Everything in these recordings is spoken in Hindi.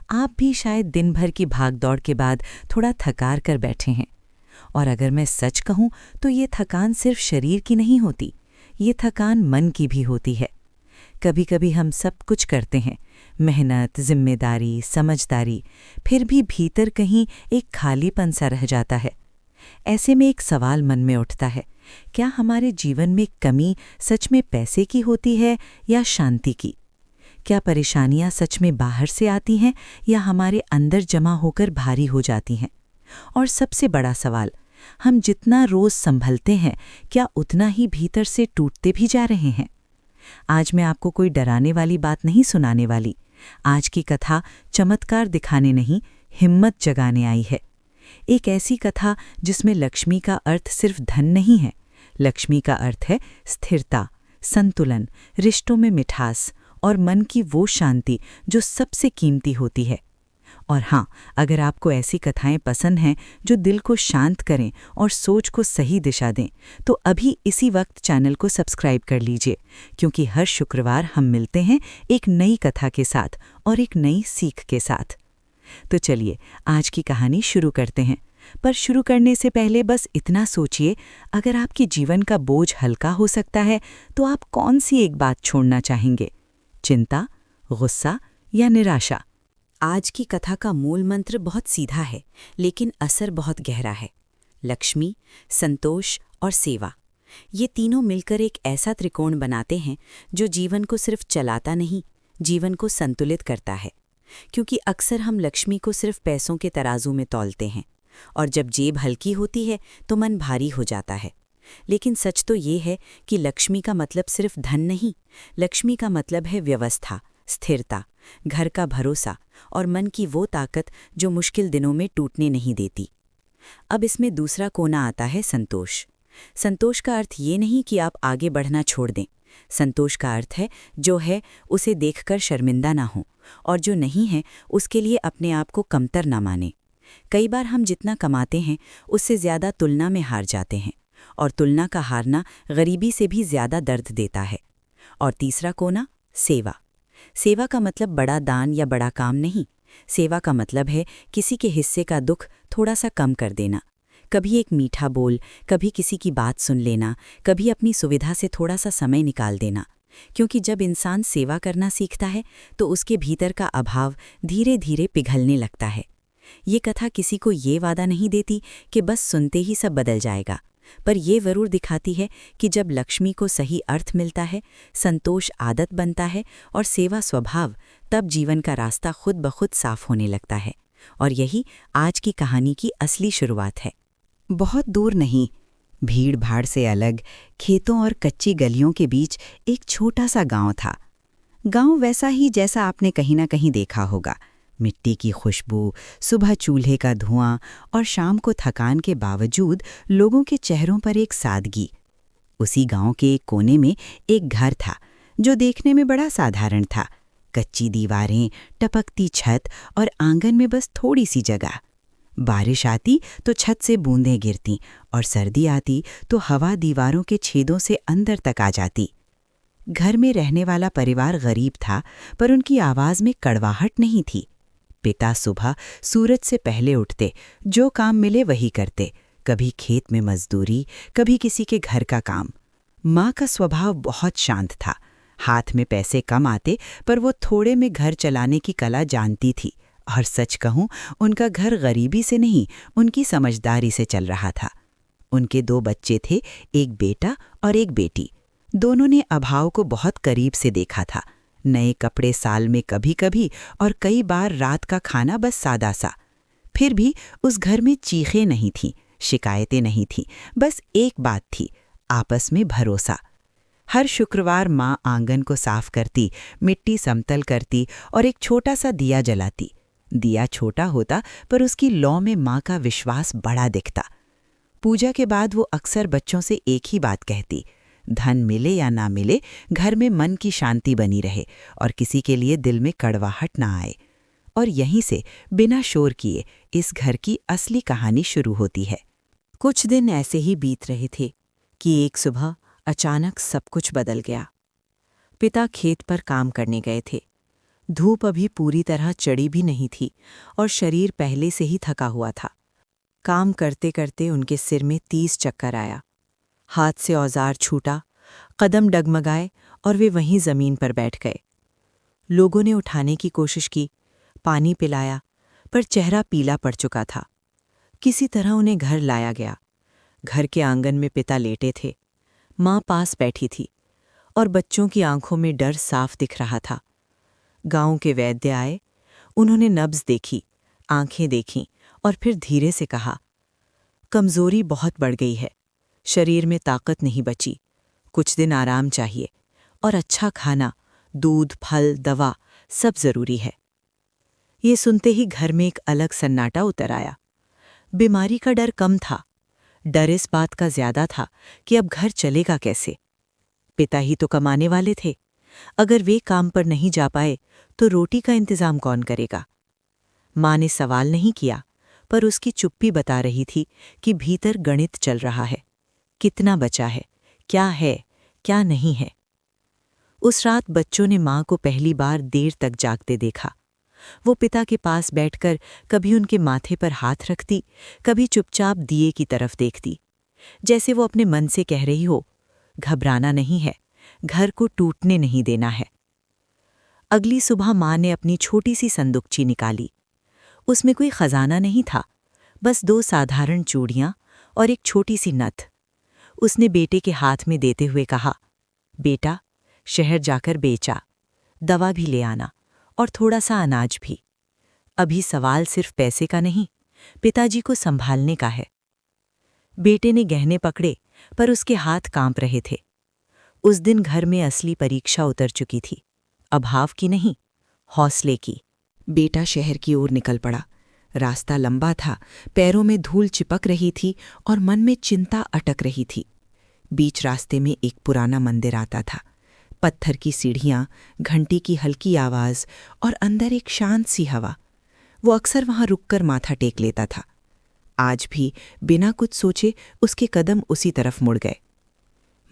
आप भी शायद दिन भर की भागदौड़ के बाद थोड़ा थकार कर बैठे हैं। और अगर मैं सच कहूं तो ये थकान सिर्फ शरीर की नहीं होती, ये थकान मन की भी होती है। कभी-कभी हम सब कुछ करते हैं, मेहनत, जिम्मेदारी, समझदारी, फिर भी भीतर कहीं एक खालीपन सा रह जाता है। ऐसे में एक सवाल मन में उठता है, क्या हमारे जीवन में कमी सच में पैसे की होती है या शांति की? क्या परेशानियां सच में बाहर से आती हैं या हमारे अंदर जमा होकर भारी हो जाती हैं? और सबसे बड़ा सवाल, हम जितना रोज संभलते हैं, क्या उतना ही भीतर से टूटते भी जा रहे हैं? आज मैं आपको कोई डराने वाली बात नहीं सुनाने वाली। आज की कथा चमत्कार दिखाने नहीं, हिम्मत जगाने आई है। एक ऐसी कथा जिसमें लक्ष्मी का अर्थ सिर्फ धन नहीं है। लक्ष्मी का अर्थ है स्थिरता, संतुलन, रिश्तों में मिठास और मन की वो शांति जो सबसे कीमती होती है। और हाँ, अगर आपको ऐसी कथाएं पसंद हैं जो दिल को शांत करें और सोच को सही दिशा दें, तो अभी इसी वक्त चैनल को सब्सक्राइब कर लीजिए, क्योंकि हर शुक्रवार हम मिलते हैं एक नई कथा के साथ और एक नई सीख के साथ। तो चलिए आज की कहानी शुरू करते हैं। पर शुरू करने से पहले बस इतना सोचिए, अगर आपके जीवन का बोझ हल्का हो सकता है तो आप कौन सी एक बात छोड़ना चाहेंगे? चिंता, गुस्सा या निराशा? आज की कथा का मूल मंत्र बहुत सीधा है, लेकिन असर बहुत गहरा है। लक्ष्मी, संतोष और सेवा, ये तीनों मिलकर एक ऐसा त्रिकोण बनाते हैं जो जीवन को सिर्फ चलाता नहीं, जीवन को संतुलित करता है। क्योंकि अक्सर हम लक्ष्मी को सिर्फ पैसों के तराजू में तौलते हैं, और जब जेब हल्की होती है तो मन भारी हो जाता है। लेकिन सच तो ये है कि लक्ष्मी का मतलब सिर्फ धन नहीं, लक्ष्मी का मतलब है व्यवस्था, स्थिरता, घर का भरोसा और मन की वो ताकत जो मुश्किल दिनों में टूटने नहीं देती। अब इसमें दूसरा कोना आता है संतोष। संतोष का अर्थ ये नहीं कि आप आगे बढ़ना छोड़ दें। संतोष का अर्थ है जो है उसे देखकर शर्मिंदा ना हो, और जो नहीं है उसके लिए अपने आप को कमतर ना माने। कई बार हम जितना कमाते हैं उससे ज़्यादा तुलना में हार जाते हैं, और तुलना का हारना गरीबी से भी ज़्यादा दर्द देता है। और तीसरा कोना, सेवा। सेवा का मतलब बड़ा दान या बड़ा काम नहीं। सेवा का मतलब है किसी के हिस्से का दुख थोड़ा सा कम कर देना। कभी एक मीठा बोल, कभी किसी की बात सुन लेना, कभी अपनी सुविधा से थोड़ा सा समय निकाल देना। क्योंकि जब इंसान सेवा करना सीखता है तो उसके भीतर का अभाव धीरे धीरे पिघलने लगता है। ये कथा किसी को ये वादा नहीं देती कि बस सुनते ही सब बदल जाएगा, पर ये ज़रूर दिखाती है कि जब लक्ष्मी को सही अर्थ मिलता है, संतोष आदत बनता है और सेवा स्वभाव, तब जीवन का रास्ता खुद ब खुद साफ होने लगता है। और यही आज की कहानी की असली शुरुआत है। बहुत दूर नहीं, भीड़ भाड़ से अलग, खेतों और कच्ची गलियों के बीच एक छोटा सा गांव था। गांव वैसा ही जैसा आपने कहीं ना कहीं देखा होगा। मिट्टी की खुशबू, सुबह चूल्हे का धुआं और शाम को थकान के बावजूद लोगों के चेहरों पर एक सादगी। उसी गांव के एक कोने में एक घर था जो देखने में बड़ा साधारण था। कच्ची दीवारें, टपकती छत और आंगन में बस थोड़ी सी जगह। बारिश आती तो छत से बूंदें गिरती और सर्दी आती तो हवा दीवारों के छेदों से अंदर तक आ जाती। घर में रहने वाला परिवार गरीब था, पर उनकी आवाज में कड़वाहट नहीं थी। पिता सुबह सूरज से पहले उठते, जो काम मिले वही करते, कभी खेत में मजदूरी, कभी किसी के घर का काम। माँ का स्वभाव बहुत शांत था। हाथ में पैसे कम आते, पर वो थोड़े में घर चलाने की कला जानती थी। और सच कहूं, उनका घर गरीबी से नहीं, उनकी समझदारी से चल रहा था। उनके 2 बच्चे थे, एक बेटा और एक बेटी। दोनों ने अभाव को बहुत करीब से देखा था। नए कपड़े साल में कभी-कभी और कई बार रात का खाना बस सादा सा। फिर भी उस घर में चीखें नहीं थीं, शिकायतें नहीं थीं, बस एक बात थी, आपस में भरोसा। हर शुक्रवार माँ आंगन को साफ करती, मिट्टी समतल करती और एक छोटा सा दिया जलाती। दिया छोटा होता, पर उसकी लौ में माँ का विश्वास बड़ा दिखता। पूजा के बाद वो अक्सर बच्चों से एक ही बात कहती, धन मिले या ना मिले, घर में मन की शांति बनी रहे और किसी के लिए दिल में कड़वाहट ना आए। और यहीं से बिना शोर किए इस घर की असली कहानी शुरू होती है। कुछ दिन ऐसे ही बीत रहे थे कि एक सुबह अचानक सब कुछ बदल गया। पिता खेत पर काम करने गए थे। धूप अभी पूरी तरह चढ़ी भी नहीं थी और शरीर पहले से ही थका हुआ था। काम करते करते उनके सिर में 30 चक्कर आया। हाथ से औजार छूटा, कदम डगमगाए और वे वहीं जमीन पर बैठ गए। लोगों ने उठाने की कोशिश की, पानी पिलाया, पर चेहरा पीला पड़ चुका था। किसी तरह उन्हें घर लाया गया। घर के आंगन में पिता लेटे थे, माँ पास बैठी थी और बच्चों की आंखों में डर साफ दिख रहा था। गांव के वैद्य आए, उन्होंने नब्ज देखी, आंखें देखीं और फिर धीरे से कहा, कमजोरी बहुत बढ़ गई है, शरीर में ताकत नहीं बची, कुछ दिन आराम चाहिए और अच्छा खाना, दूध, फल, दवा सब जरूरी है। ये सुनते ही घर में एक अलग सन्नाटा उतर आया। बीमारी का डर कम था, डर इस बात का ज्यादा था कि अब घर चलेगा कैसे। पिता ही तो कमाने वाले थे, अगर वे काम पर नहीं जा पाए तो रोटी का इंतजाम कौन करेगा। माँ ने सवाल नहीं किया, पर उसकी चुप्पी बता रही थी कि भीतर गणित चल रहा है, कितना बचा है, क्या नहीं है। उस रात बच्चों ने माँ को पहली बार देर तक जागते देखा। वो पिता के पास बैठकर कभी उनके माथे पर हाथ रखती, कभी चुपचाप दिए की तरफ देखती, जैसे वो अपने मन से कह रही हो, घबराना नहीं है, घर को टूटने नहीं देना है। अगली सुबह माँ ने अपनी छोटी सी संदूकची निकाली। उसमें कोई खजाना नहीं था, बस 2 साधारण चूड़ियाँ और एक छोटी सी नथ। उसने बेटे के हाथ में देते हुए कहा, बेटा, शहर जाकर बेचा, दवा भी ले आना और थोड़ा सा अनाज भी। अभी सवाल सिर्फ पैसे का नहीं, पिताजी को संभालने का है। बेटे ने गहने पकड़े, पर उसके हाथ कांप रहे थे। उस दिन घर में असली परीक्षा उतर चुकी थी, अभाव की नहीं, हौसले की। बेटा शहर की ओर निकल पड़ा। रास्ता लंबा था, पैरों में धूल चिपक रही थी और मन में चिंता अटक रही थी। बीच रास्ते में एक पुराना मंदिर आता था, पत्थर की सीढ़ियाँ, घंटी की हल्की आवाज़ और अंदर एक शांत सी हवा। वो अक्सर वहाँ रुककर माथा टेक लेता था। आज भी बिना कुछ सोचे उसके कदम उसी तरफ मुड़ गए।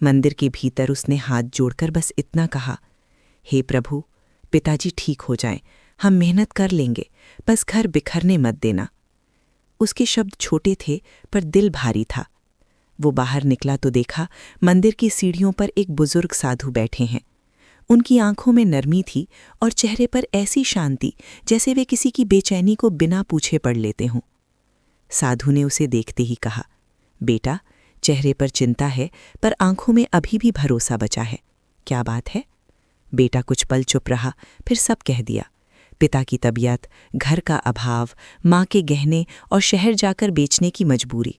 मंदिर के भीतर उसने हाथ जोड़कर बस इतना कहा, हे प्रभु, पिताजी ठीक हो जाएं, हम मेहनत कर लेंगे, बस घर बिखरने मत देना। उसके शब्द छोटे थे पर दिल भारी था। वो बाहर निकला तो देखा मंदिर की सीढ़ियों पर एक बुजुर्ग साधु बैठे हैं। उनकी आंखों में नरमी थी और चेहरे पर ऐसी शांति जैसे वे किसी की बेचैनी को बिना पूछे पढ़ लेते हों। साधु ने उसे देखते ही कहा, बेटा, चेहरे पर चिंता है पर आंखों में अभी भी भरोसा बचा है, क्या बात है? बेटा कुछ पल चुप रहा, फिर सब कह दिया। पिता की तबीयत, घर का अभाव, माँ के गहने और शहर जाकर बेचने की मजबूरी।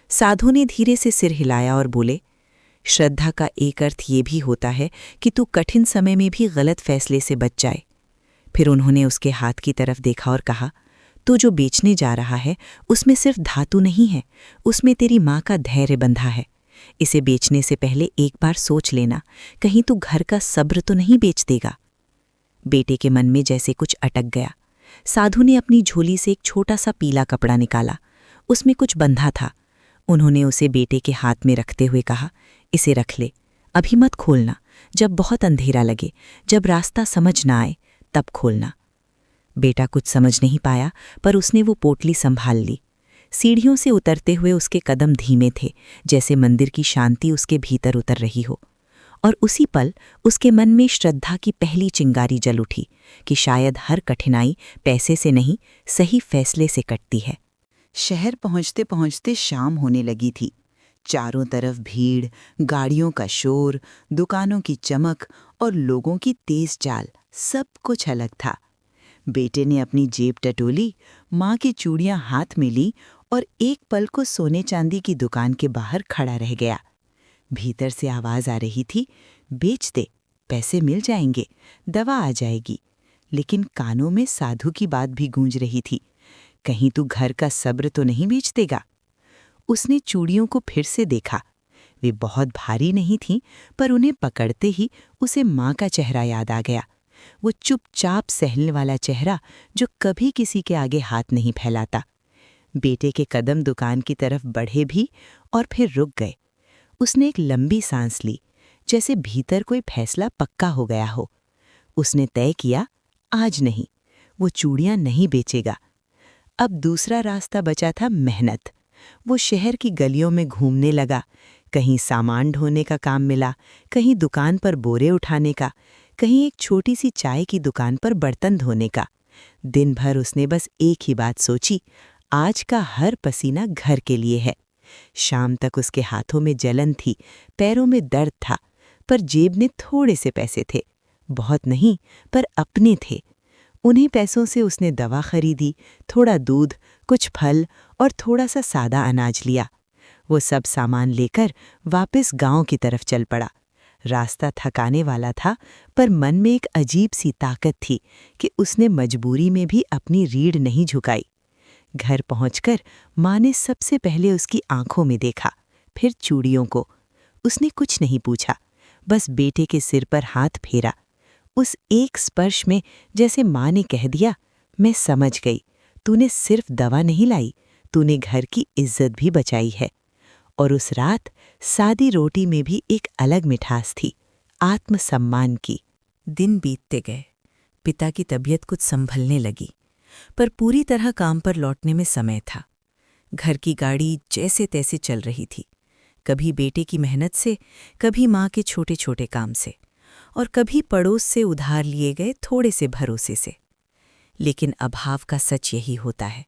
साधु ने धीरे से सिर हिलाया और बोले, श्रद्धा का एक अर्थ ये भी होता है कि तू कठिन समय में भी गलत फैसले से बच जाए। फिर उन्होंने उसके हाथ की तरफ देखा और कहा, तू जो बेचने जा रहा है उसमें सिर्फ धातु नहीं है, उसमें तेरी माँ का धैर्य बंधा है। इसे बेचने से पहले एक बार सोच लेना, कहीं तू घर का सब्र तो नहीं बेच देगा। बेटे के मन में जैसे कुछ अटक गया। साधु ने अपनी झोली से एक छोटा सा पीला कपड़ा निकाला, उसमें कुछ बंधा था। उन्होंने उसे बेटे के हाथ में रखते हुए कहा, इसे रख ले, अभी मत खोलना, जब बहुत अंधेरा लगे, जब रास्ता समझ ना आए तब खोलना। बेटा कुछ समझ नहीं पाया, पर उसने वो पोटली संभाल ली। सीढ़ियों से उतरते हुए उसके कदम धीमे थे, जैसे मंदिर की शांति उसके भीतर उतर रही हो। और उसी पल उसके मन में श्रद्धा की पहली चिंगारी जल उठी कि शायद हर कठिनाई पैसे से नहीं, सही फैसले से कटती है। शहर पहुंचते पहुंचते शाम होने लगी थी। चारों तरफ भीड़, गाड़ियों का शोर, दुकानों की चमक और लोगों की तेज चाल, सब कुछ अलग था। बेटे ने अपनी जेब टटोली, माँ की चूड़ियां हाथ में ली और एक पल को सोने चांदी की दुकान के बाहर खड़ा रह गया। भीतर से आवाज आ रही थी, बेच दे, पैसे मिल जाएंगे, दवा आ जाएगी। लेकिन कानों में साधु की बात भी गूंज रही थी, कहीं तू घर का सब्र तो नहीं बेच देगा। उसने चूड़ियों को फिर से देखा। वे बहुत भारी नहीं थीं, पर उन्हें पकड़ते ही उसे माँ का चेहरा याद आ गया। वो चुपचाप सहने वाला चेहरा जो कभी किसी के आगे हाथ नहीं फैलाता। बेटे के कदम दुकान की तरफ बढ़े भी और फिर रुक गए। उसने एक लंबी सांस ली, जैसे भीतर कोई फैसला पक्का हो गया हो। उसने तय किया, आज नहीं, वो चूड़ियां नहीं बेचेगा। अब दूसरा रास्ता बचा था मेहनत। वो शहर की गलियों में घूमने लगा। कहीं सामान ढोने का काम मिला, कहीं दुकान पर बोरे उठाने का, कहीं एक छोटी सी चाय की दुकान पर बर्तन धोने का। दिन भर उसने बस एक ही बात सोची, आज का हर पसीना घर के लिए है। शाम तक उसके हाथों में जलन थी, पैरों में दर्द था, पर जेब में थोड़े से पैसे थे। बहुत नहीं, पर अपने थे। उन्हीं पैसों से उसने दवा खरीदी, थोड़ा दूध, कुछ फल और थोड़ा सा सादा अनाज लिया। वो सब सामान लेकर वापस गांव की तरफ चल पड़ा। रास्ता थकाने वाला था, पर मन में एक अजीब सी ताकत थी कि उसने मजबूरी में भी अपनी रीढ़ नहीं झुकाई। घर पहुंचकर माँ ने सबसे पहले उसकी आंखों में देखा, फिर चूड़ियों को। उसने कुछ नहीं पूछा, बस बेटे के सिर पर हाथ फेरा। उस एक स्पर्श में जैसे माँ ने कह दिया, मैं समझ गई, तूने सिर्फ दवा नहीं लाई, तूने घर की इज्जत भी बचाई है। और उस रात सादी रोटी में भी एक अलग मिठास थी, आत्मसम्मान की। दिन बीतते गए, पिता की तबीयत कुछ संभलने लगी, पर पूरी तरह काम पर लौटने में समय था। घर की गाड़ी जैसे तैसे चल रही थी, कभी बेटे की मेहनत से, कभी माँ के छोटे छोटे काम से, और कभी पड़ोस से उधार लिए गए थोड़े से भरोसे से। लेकिन अभाव का सच यही होता है,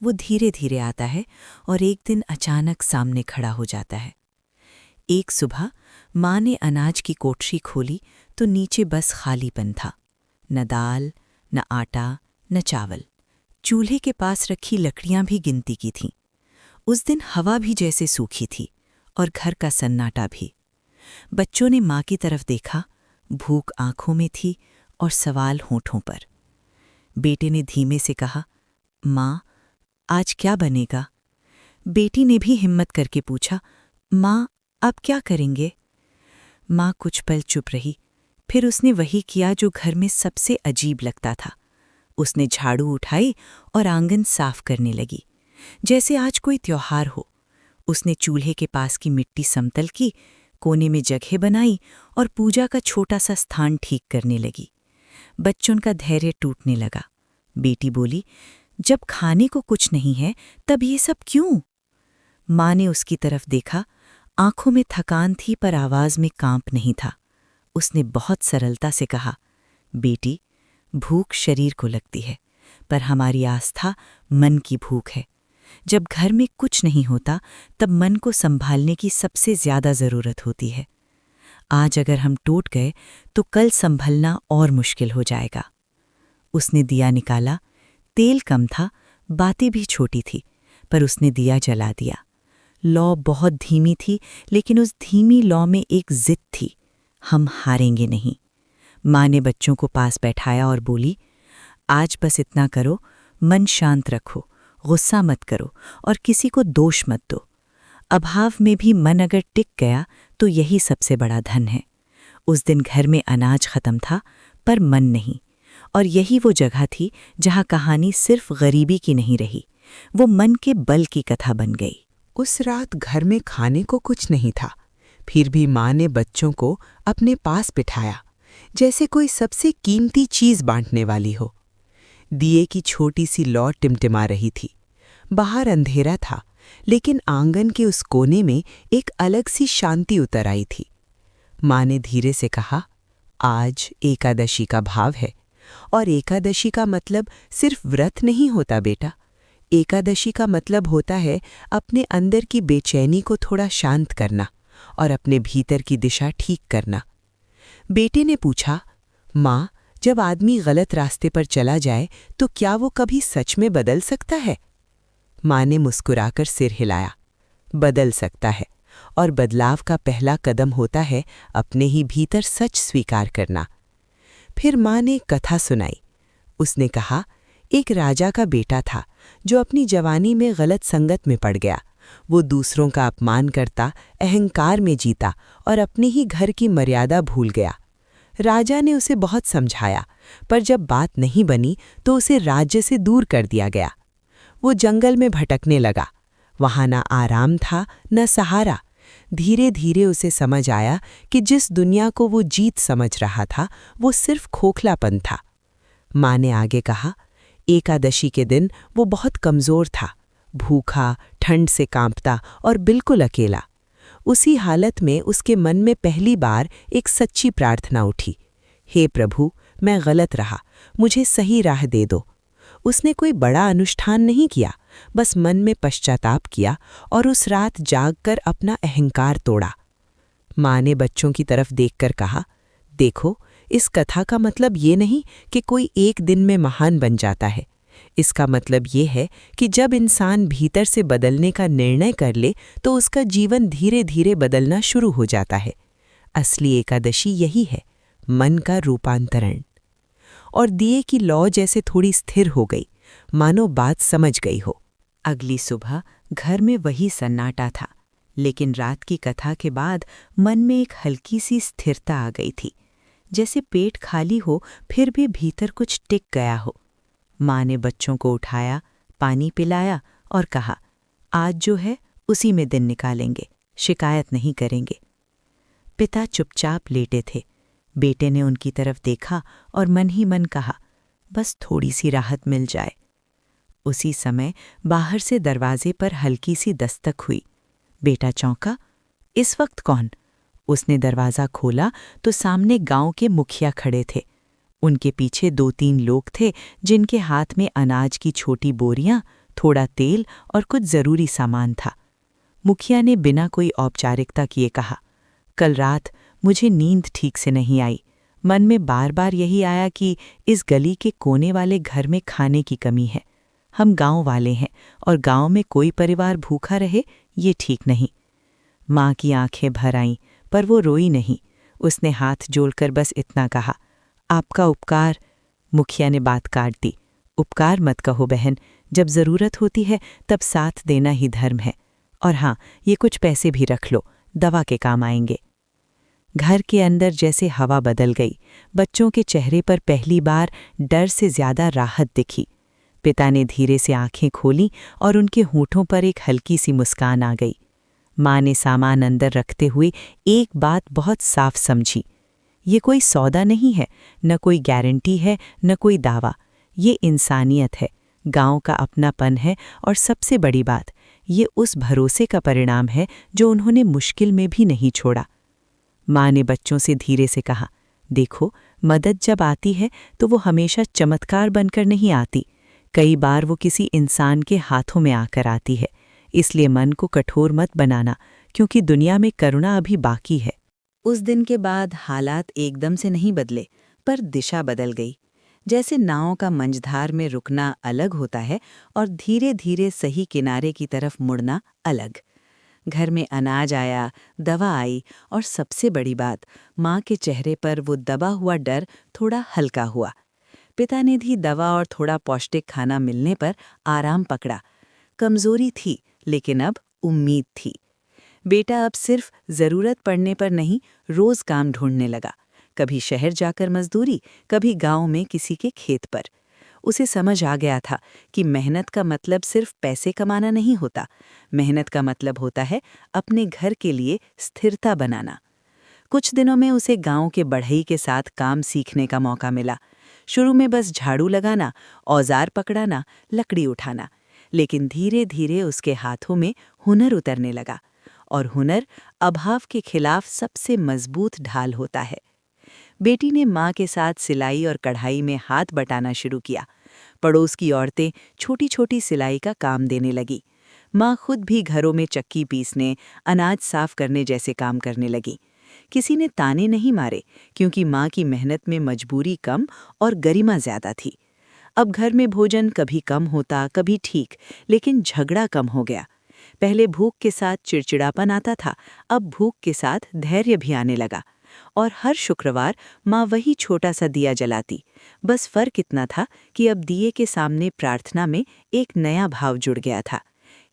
वो धीरे धीरे आता है और एक दिन अचानक सामने खड़ा हो जाता है। एक सुबह माँ ने अनाज की कोठरी खोली तो नीचे बस खालीपन था। न दाल, न आटा, न चावल। चूल्हे के पास रखी लकड़ियां भी गिनती की थीं। उस दिन हवा भी जैसे सूखी थी और घर का सन्नाटा भी। बच्चों ने माँ की तरफ देखा, भूख आंखों में थी और सवाल होठों पर। बेटे ने धीमे से कहा, माँ, आज क्या बनेगा? बेटी ने भी हिम्मत करके पूछा, माँ, आप क्या करेंगे? माँ कुछ पल चुप रही, फिर उसने वही किया जो घर में सबसे अजीब लगता था। उसने झाड़ू उठाई और आंगन साफ करने लगी, जैसे आज कोई त्योहार हो। उसने चूल्हे के पास की मिट्टी समतल की, कोने में जगह बनाई और पूजा का छोटा सा स्थान ठीक करने लगी। बच्चों का धैर्य टूटने लगा। बेटी बोली, जब खाने को कुछ नहीं है तब ये सब क्यों? माँ ने उसकी तरफ देखा, आंखों में थकान थी पर आवाज में कांप नहीं था। उसने बहुत सरलता से कहा, बेटी, भूख शरीर को लगती है, पर हमारी आस्था मन की भूख है। जब घर में कुछ नहीं होता तब मन को संभालने की सबसे ज्यादा जरूरत होती है। आज अगर हम टूट गए तो कल संभलना और मुश्किल हो जाएगा। उसने दिया निकाला। तेल कम था, बातें भी छोटी थी, पर उसने दिया जला दिया। लौ बहुत धीमी थी, लेकिन उस धीमी लौ में एक जिद थी, हम हारेंगे नहीं। माँ ने बच्चों को पास बैठाया और बोली, आज बस इतना करो, मन शांत रखो, गुस्सा मत करो और किसी को दोष मत दो। अभाव में भी मन अगर टिक गया तो यही सबसे बड़ा धन है। उस दिन घर में अनाज खत्म था, पर मन नहीं। और यही वो जगह थी जहाँ कहानी सिर्फ गरीबी की नहीं रही, वो मन के बल की कथा बन गई। उस रात घर में खाने को कुछ नहीं था, फिर भी माँ ने बच्चों को अपने पास बिठाया, जैसे कोई सबसे कीमती चीज बांटने वाली हो। दिए की छोटी सी लौ टिमटिमा रही थी। बाहर अंधेरा था, लेकिन आंगन के उस कोने में एक अलग सी शांति उतर आई थी। माँ ने धीरे से कहा, आज एकादशी का भाव है, और एकादशी का मतलब सिर्फ व्रत नहीं होता बेटा। एकादशी का मतलब होता है अपने अंदर की बेचैनी को थोड़ा शांत करना और अपने भीतर की दिशा ठीक करना। बेटे ने पूछा, माँ, जब आदमी गलत रास्ते पर चला जाए तो क्या वो कभी सच में बदल सकता है? माँ ने मुस्कुराकर सिर हिलाया, बदल सकता है, और बदलाव का पहला कदम होता है अपने ही भीतर सच स्वीकार करना। फिर माँ ने कथा सुनाई। उसने कहा, एक राजा का बेटा था जो अपनी जवानी में गलत संगत में पड़ गया। वो दूसरों का अपमान करता, अहंकार में जीता और अपने ही घर की मर्यादा भूल गया। राजा ने उसे बहुत समझाया, पर जब बात नहीं बनी तो उसे राज्य से दूर कर दिया गया। वो जंगल में भटकने लगा। वहाँ ना आराम था, न सहारा। धीरे धीरे उसे समझ आया कि जिस दुनिया को वो जीत समझ रहा था, वो सिर्फ खोखलापन था। माँ ने आगे कहा, एकादशी के दिन वो बहुत कमज़ोर था, भूखा, ठंड से कांपता और बिल्कुल अकेला। उसी हालत में उसके मन में पहली बार एक सच्ची प्रार्थना उठी, हे प्रभु, मैं गलत रहा, मुझे सही राह दे दो। उसने कोई बड़ा अनुष्ठान नहीं किया, बस मन में पश्चाताप किया और उस रात जागकर अपना अहंकार तोड़ा। माँ ने बच्चों की तरफ देखकर कहा, देखो, इस कथा का मतलब ये नहीं कि कोई एक दिन में महान बन जाता है। इसका मतलब ये है कि जब इंसान भीतर से बदलने का निर्णय कर ले तो उसका जीवन धीरे धीरे बदलना शुरू हो जाता है। असली एकादशी यही है, मन का रूपांतरण। और दिए की लौ जैसे थोड़ी स्थिर हो गई, मानो बात समझ गई हो। अगली सुबह घर में वही सन्नाटा था, लेकिन रात की कथा के बाद मन में एक हल्की सी स्थिरता आ गई थी, जैसे पेट खाली हो फिर भी भीतर कुछ टिक गया हो। माँ ने बच्चों को उठाया, पानी पिलाया और कहा, आज जो है उसी में दिन निकालेंगे, शिकायत नहीं करेंगे। पिता चुपचाप लेटे थे। बेटे ने उनकी तरफ देखा और मन ही मन कहा, बस थोड़ी सी राहत मिल जाए। उसी समय बाहर से दरवाजे पर हल्की सी दस्तक हुई। बेटा चौंका, इस वक्त कौन? उसने दरवाज़ा खोला तो सामने गांव के मुखिया खड़े थे। उनके पीछे 2-3 लोग थे जिनके हाथ में अनाज की छोटी बोरियां, थोड़ा तेल और कुछ ज़रूरी सामान था। मुखिया ने बिना कोई औपचारिकता किए कहा, कल रात मुझे नींद ठीक से नहीं आई। मन में बार बार यही आया कि इस गली के कोने वाले घर में खाने की कमी है। हम गांव वाले हैं और गांव में कोई परिवार भूखा रहे ये ठीक नहीं। माँ की आंखें भर आईं, पर वो रोई नहीं। उसने हाथ जोड़कर बस इतना कहा, आपका उपकार। मुखिया ने बात काट दी, उपकार मत कहो बहन, जब ज़रूरत होती है तब साथ देना ही धर्म है। और हाँ, ये कुछ पैसे भी रख लो, दवा के काम आएंगे। घर के अंदर जैसे हवा बदल गई। बच्चों के चेहरे पर पहली बार डर से ज़्यादा राहत दिखी। पिता ने धीरे से आंखें खोलीं और उनके होठों पर एक हल्की सी मुस्कान आ गई। माँ ने सामान अंदर रखते हुए एक बात बहुत साफ समझी, ये कोई सौदा नहीं है, न कोई गारंटी है, न कोई दावा। ये इंसानियत है, गांव का अपनापन है और सबसे बड़ी बात, ये उस भरोसे का परिणाम है जो उन्होंने मुश्किल में भी नहीं छोड़ा। माँ ने बच्चों से धीरे से कहा, देखो, मदद जब आती है तो वो हमेशा चमत्कार बनकर नहीं आती। कई बार वो किसी इंसान के हाथों में आकर आती है। इसलिए मन को कठोर मत बनाना, क्योंकि दुनिया में करुणा अभी बाकी है। उस दिन के बाद हालात एकदम से नहीं बदले, पर दिशा बदल गई। जैसे नाव का मंझधार में रुकना अलग होता है और धीरे धीरे सही किनारे की तरफ मुड़ना अलग। घर में अनाज आया, दवा आई और सबसे बड़ी बात, माँ के चेहरे पर वो दबा हुआ डर थोड़ा हल्का हुआ। पिता ने भी दवा और थोड़ा पौष्टिक खाना मिलने पर आराम पकड़ा। कमजोरी थी, लेकिन अब उम्मीद थी। बेटा अब सिर्फ ज़रूरत पड़ने पर नहीं, रोज़ काम ढूंढने लगा। कभी शहर जाकर मजदूरी, कभी गांव में किसी के खेत पर। उसे समझ आ गया था कि मेहनत का मतलब सिर्फ पैसे कमाना नहीं होता। मेहनत का मतलब होता है अपने घर के लिए स्थिरता बनाना। कुछ दिनों में उसे गांव के बढ़ई के साथ काम सीखने का मौका मिला। शुरू में बस झाड़ू लगाना, औजार पकड़ाना, लकड़ी उठाना, लेकिन धीरे धीरे उसके हाथों में हुनर उतरने लगा। और हुनर अभाव के खिलाफ सबसे मजबूत ढाल होता है। बेटी ने माँ के साथ सिलाई और कढ़ाई में हाथ बटाना शुरू किया। पड़ोस की औरतें छोटी छोटी सिलाई का काम देने लगी। माँ खुद भी घरों में चक्की पीसने, अनाज साफ करने जैसे काम करने लगी। किसी ने ताने नहीं मारे, क्योंकि माँ की मेहनत में मजबूरी कम और गरिमा ज़्यादा थी। अब घर में भोजन कभी कम होता, कभी ठीक, लेकिन झगड़ा कम हो गया। पहले भूख के साथ चिड़चिड़ापन आता था, अब भूख के साथ धैर्य भी आने लगा। और हर शुक्रवार माँ वही छोटा सा दिया जलाती। बस फर्क इतना था कि अब दिए के सामने प्रार्थना में एक नया भाव जुड़ गया था।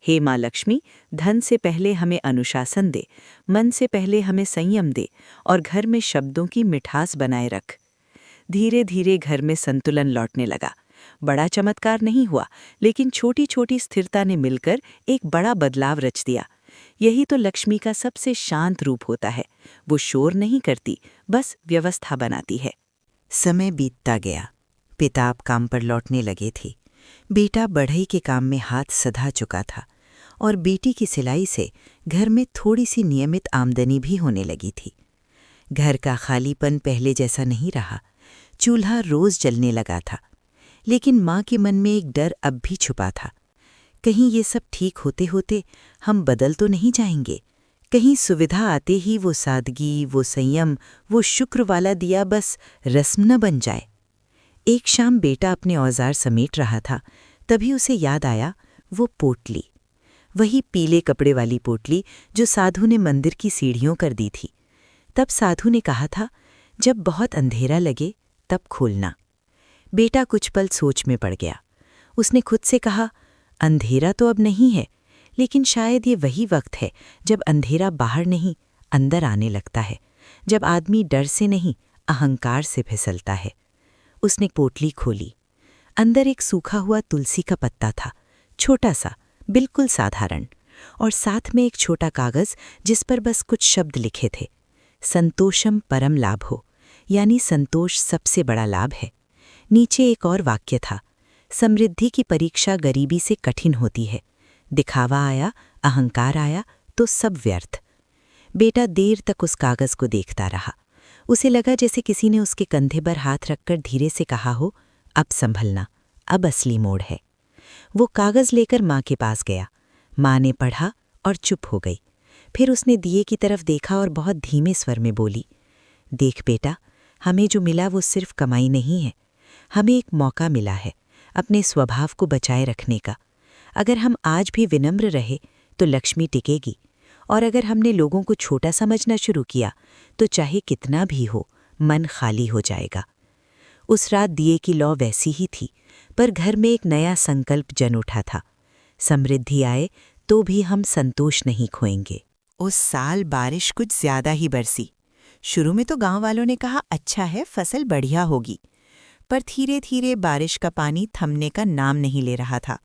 हे माँ लक्ष्मी, धन से पहले हमें अनुशासन दे, मन से पहले हमें संयम दे और घर में शब्दों की मिठास बनाए रख। धीरे धीरे घर में संतुलन लौटने लगा। बड़ा चमत्कार नहीं हुआ, लेकिन छोटी छोटी स्थिरता ने मिलकर एक बड़ा बदलाव रच दिया। यही तो लक्ष्मी का सबसे शांत रूप होता है। वो शोर नहीं करती, बस व्यवस्था बनाती है। समय बीतता गया। पिता अब काम पर लौटने लगे थे। बेटा बढ़ई के काम में हाथ सधा चुका था और बेटी की सिलाई से घर में थोड़ी सी नियमित आमदनी भी होने लगी थी। घर का खालीपन पहले जैसा नहीं रहा। चूल्हा रोज जलने लगा था, लेकिन माँ के मन में एक डर अब भी छुपा था। कहीं ये सब ठीक होते होते हम बदल तो नहीं जाएंगे? कहीं सुविधा आते ही वो सादगी, वो संयम, वो शुक्र वाला दिया बस रस्म न बन जाए। एक शाम बेटा अपने औजार समेट रहा था, तभी उसे याद आया वो पोटली, वही पीले कपड़े वाली पोटली जो साधु ने मंदिर की सीढ़ियों कर दी थी। तब साधु ने कहा था, जब बहुत अंधेरा लगे तब खोलना। बेटा कुछ पल सोच में पड़ गया। उसने खुद से कहा, अंधेरा तो अब नहीं है, लेकिन शायद ये वही वक्त है जब अंधेरा बाहर नहीं अंदर आने लगता है, जब आदमी डर से नहीं अहंकार से फिसलता है। उसने पोटली खोली। अंदर एक सूखा हुआ तुलसी का पत्ता था, छोटा सा, बिल्कुल साधारण, और साथ में एक छोटा कागज जिस पर बस कुछ शब्द लिखे थे, संतोषम परम लाभो, यानी संतोष सबसे बड़ा लाभ है। नीचे एक और वाक्य था, समृद्धि की परीक्षा गरीबी से कठिन होती है, दिखावा आया, अहंकार आया तो सब व्यर्थ। बेटा देर तक उस कागज को देखता रहा। उसे लगा जैसे किसी ने उसके कंधे पर हाथ रखकर धीरे से कहा हो, अब संभलना, अब असली मोड़ है। वो कागज लेकर माँ के पास गया। माँ ने पढ़ा और चुप हो गई। फिर उसने दिए की तरफ देखा और बहुत धीमे स्वर में बोली, देख बेटा, हमें जो मिला वो सिर्फ कमाई नहीं है, हमें एक मौका मिला है अपने स्वभाव को बचाए रखने का। अगर हम आज भी विनम्र रहे तो लक्ष्मी टिकेगी, और अगर हमने लोगों को छोटा समझना शुरू किया तो चाहे कितना भी हो, मन खाली हो जाएगा। उस रात दिए की लौ वैसी ही थी, पर घर में एक नया संकल्प जन उठा था, समृद्धि आए तो भी हम संतोष नहीं खोएंगे। उस साल बारिश कुछ ज्यादा ही बरसी। शुरू में तो गांव वालों ने कहा अच्छा है, फसल बढ़िया होगी, पर धीरे धीरे बारिश का पानी थमने का नाम नहीं ले रहा था।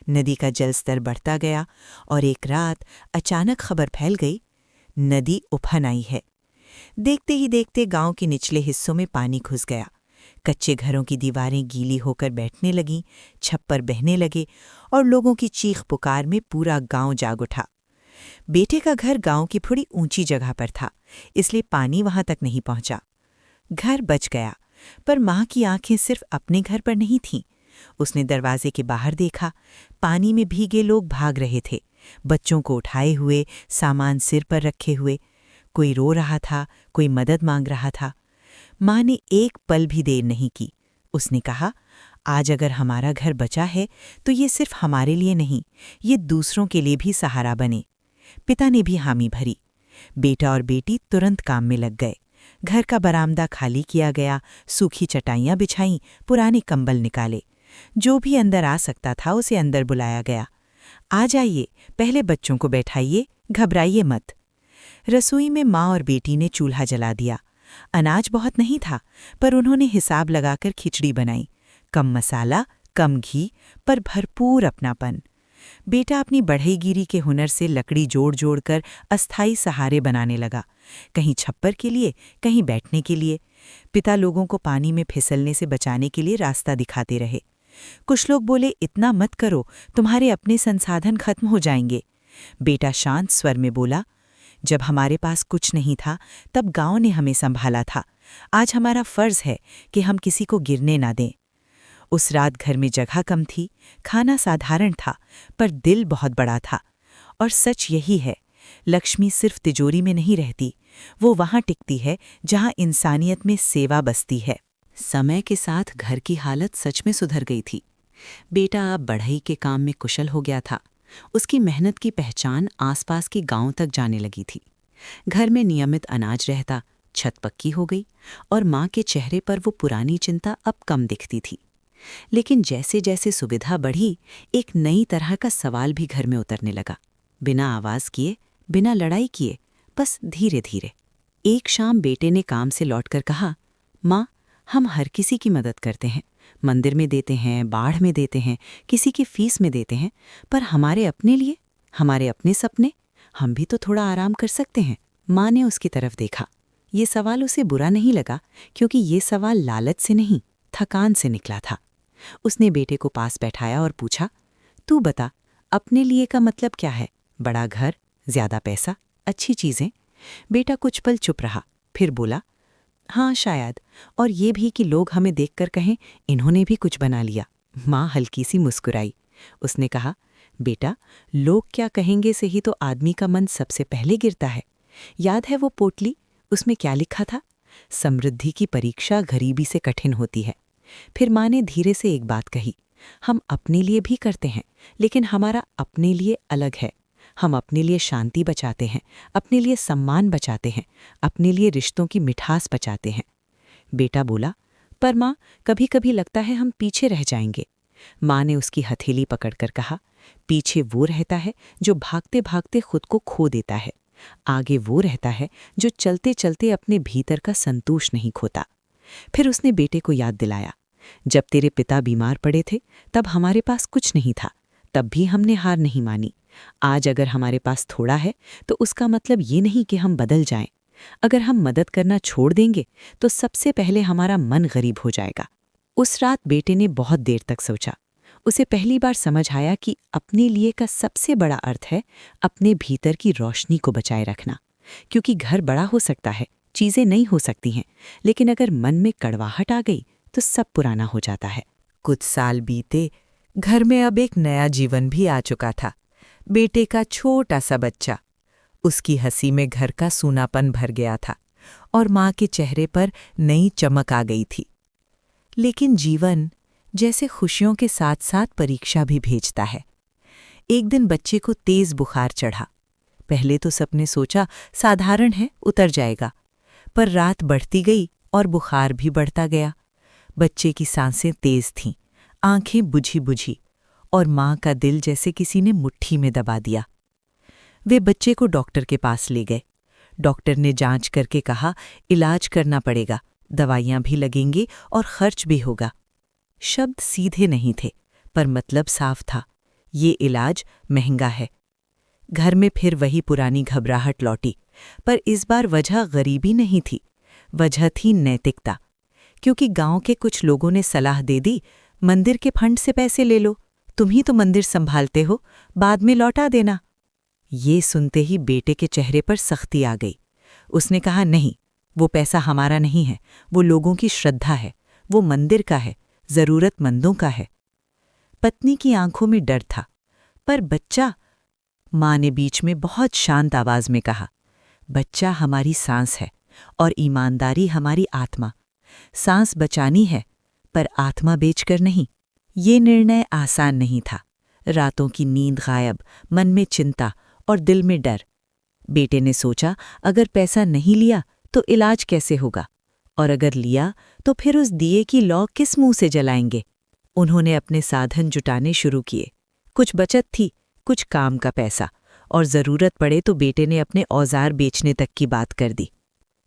नदी का जलस्तर बढ़ता गया और एक रात अचानक खबर फैल गई, नदी उफन आई है। देखते ही देखते गांव के निचले हिस्सों में पानी घुस गया। कच्चे घरों की दीवारें गीली होकर बैठने लगीं, छप्पर बहने लगे और लोगों की चीख पुकार में पूरा गांव जाग उठा। बेटे का घर गांव की थोड़ी ऊंची जगह पर था, इसलिए पानी वहां तक नहीं पहुंचा। घर बच गया, पर माँ की आंखें सिर्फ अपने घर पर नहीं थीं। उसने दरवाजे के बाहर देखा, पानी में भीगे लोग भाग रहे थे, बच्चों को उठाए हुए, सामान सिर पर रखे हुए। कोई रो रहा था, कोई मदद मांग रहा था। माँ ने एक पल भी देर नहीं की। उसने कहा, आज अगर हमारा घर बचा है तो ये सिर्फ हमारे लिए नहीं, ये दूसरों के लिए भी सहारा बने। पिता ने भी हामी भरी। बेटा और बेटी तुरंत काम में लग गए। घर का बरामदा खाली किया गया, सूखी चटाइयाँ बिछाईं, पुराने कंबल निकाले। जो भी अंदर आ सकता था उसे अंदर बुलाया गया। आ जाइए, पहले बच्चों को बैठाइए, घबराइए मत। रसोई में माँ और बेटी ने चूल्हा जला दिया। अनाज बहुत नहीं था, पर उन्होंने हिसाब लगाकर खिचड़ी बनाई। कम मसाला, कम घी, पर भरपूर अपनापन। बेटा अपनी बढ़ईगिरी के हुनर से लकड़ी जोड़ जोड़ कर अस्थायी सहारे बनाने लगा, कहीं छप्पर के लिए, कहीं बैठने के लिए। पिता लोगों को पानी में फिसलने से बचाने के लिए रास्ता दिखाते रहे। कुछ लोग बोले, इतना मत करो, तुम्हारे अपने संसाधन खत्म हो जाएंगे। बेटा शांत स्वर में बोला, जब हमारे पास कुछ नहीं था तब गांव ने हमें संभाला था। आज हमारा फर्ज है कि हम किसी को गिरने ना दें। उस रात घर में जगह कम थी, खाना साधारण था, पर दिल बहुत बड़ा था। और सच यही है, लक्ष्मी सिर्फ तिजोरी में नहीं रहती, वो वहाँ टिकती है जहाँ इंसानियत में सेवा बसती है। समय के साथ घर की हालत सच में सुधर गई थी। बेटा अब बढ़ई के काम में कुशल हो गया था। उसकी मेहनत की पहचान आसपास के गांव तक जाने लगी थी। घर में नियमित अनाज रहता, छत पक्की हो गई और माँ के चेहरे पर वो पुरानी चिंता अब कम दिखती थी। लेकिन जैसे जैसे सुविधा बढ़ी, एक नई तरह का सवाल भी घर में उतरने लगा। बिना आवाज़ किए, बिना लड़ाई किए, बस धीरे धीरे। एक शाम बेटे ने काम से लौटकर कहा, माँ, हम हर किसी की मदद करते हैं, मंदिर में देते हैं, बाढ़ में देते हैं, किसी की फीस में देते हैं, पर हमारे अपने लिए, हमारे अपने सपने, हम भी तो थोड़ा आराम कर सकते हैं। माँ ने उसकी तरफ देखा। ये सवाल उसे बुरा नहीं लगा, क्योंकि ये सवाल लालच से नहीं, थकान से निकला था। उसने बेटे को पास बैठाया और पूछा, तू बता, अपने लिए का मतलब क्या है? बड़ा घर, ज्यादा पैसा, अच्छी चीजें? बेटा कुछ पल चुप रहा, फिर बोला, हाँ शायद, और ये भी कि लोग हमें देखकर कहें इन्होंने भी कुछ बना लिया। माँ हल्की सी मुस्कुराई। उसने कहा, बेटा, लोग क्या कहेंगे से ही तो आदमी का मन सबसे पहले गिरता है। याद है वो पोटली? उसमें क्या लिखा था? समृद्धि की परीक्षा गरीबी से कठिन होती है। फिर माँ ने धीरे से एक बात कही, हम अपने लिए भी करते हैं, लेकिन हमारा अपने लिए अलग है। हम अपने लिए शांति बचाते हैं, अपने लिए सम्मान बचाते हैं, अपने लिए रिश्तों की मिठास बचाते हैं। बेटा बोला, पर माँ, कभी कभी लगता है हम पीछे रह जाएंगे। माँ ने उसकी हथेली पकड़कर कहा, पीछे वो रहता है जो भागते भागते खुद को खो देता है। आगे वो रहता है जो चलते चलते अपने भीतर का संतोष नहीं खोता। फिर उसने बेटे को याद दिलाया, जब तेरे पिता बीमार पड़े थे तब हमारे पास कुछ नहीं था, तब भी हमने हार नहीं मानी। आज अगर हमारे पास थोड़ा है तो उसका मतलब ये नहीं कि हम बदल जाएं। अगर हम मदद करना छोड़ देंगे तो सबसे पहले हमारा मन गरीब हो जाएगा। उस रात बेटे ने बहुत देर तक सोचा। उसे पहली बार समझ आया कि अपने लिए का सबसे बड़ा अर्थ है अपने भीतर की रोशनी को बचाए रखना। क्योंकि घर बड़ा हो सकता है, चीज़ें नई हो सकती हैं, लेकिन अगर मन में कड़वाहट आ गई तो सब पुराना हो जाता है। कुछ साल बीते, घर में अब एक नया जीवन भी आ चुका था। बेटे का छोटा सा बच्चा। उसकी हंसी में घर का सूनापन भर गया था और माँ के चेहरे पर नई चमक आ गई थी। लेकिन जीवन जैसे खुशियों के साथ साथ परीक्षा भी भेजता है। एक दिन बच्चे को तेज बुखार चढ़ा। पहले तो सबने सोचा साधारण है, उतर जाएगा, पर रात बढ़ती गई और बुखार भी बढ़ता गया। बच्चे की सांसें तेज थीं, आंखें बुझी बुझी, और माँ का दिल जैसे किसी ने मुट्ठी में दबा दिया। वे बच्चे को डॉक्टर के पास ले गए। डॉक्टर ने जांच करके कहा, इलाज करना पड़ेगा, दवाइयां भी लगेंगी और खर्च भी होगा। शब्द सीधे नहीं थे, पर मतलब साफ था, ये इलाज महंगा है। घर में फिर वही पुरानी घबराहट लौटी, पर इस बार वजह गरीबी नहीं थी, वजह थी नैतिकता। क्योंकि गांव के कुछ लोगों ने सलाह दे दी, मंदिर के फंड से पैसे ले लो, तुम ही तो मंदिर संभालते हो, बाद में लौटा देना। ये सुनते ही बेटे के चेहरे पर सख्ती आ गई। उसने कहा, नहीं, वो पैसा हमारा नहीं है, वो लोगों की श्रद्धा है, वो मंदिर का है, जरूरतमंदों का है। पत्नी की आंखों में डर था, पर बच्चा, माँ ने बीच में बहुत शांत आवाज में कहा, बच्चा हमारी सांस है और ईमानदारी हमारी आत्मा। सांस बचानी है, पर आत्मा बेचकर नहीं। ये निर्णय आसान नहीं था। रातों की नींद गायब, मन में चिंता और दिल में डर। बेटे ने सोचा, अगर पैसा नहीं लिया तो इलाज कैसे होगा, और अगर लिया तो फिर उस दिए की लौ किस मुंह से जलाएंगे। उन्होंने अपने साधन जुटाने शुरू किए। कुछ बचत थी, कुछ काम का पैसा, और ज़रूरत पड़े तो बेटे ने अपने औजार बेचने तक की बात कर दी।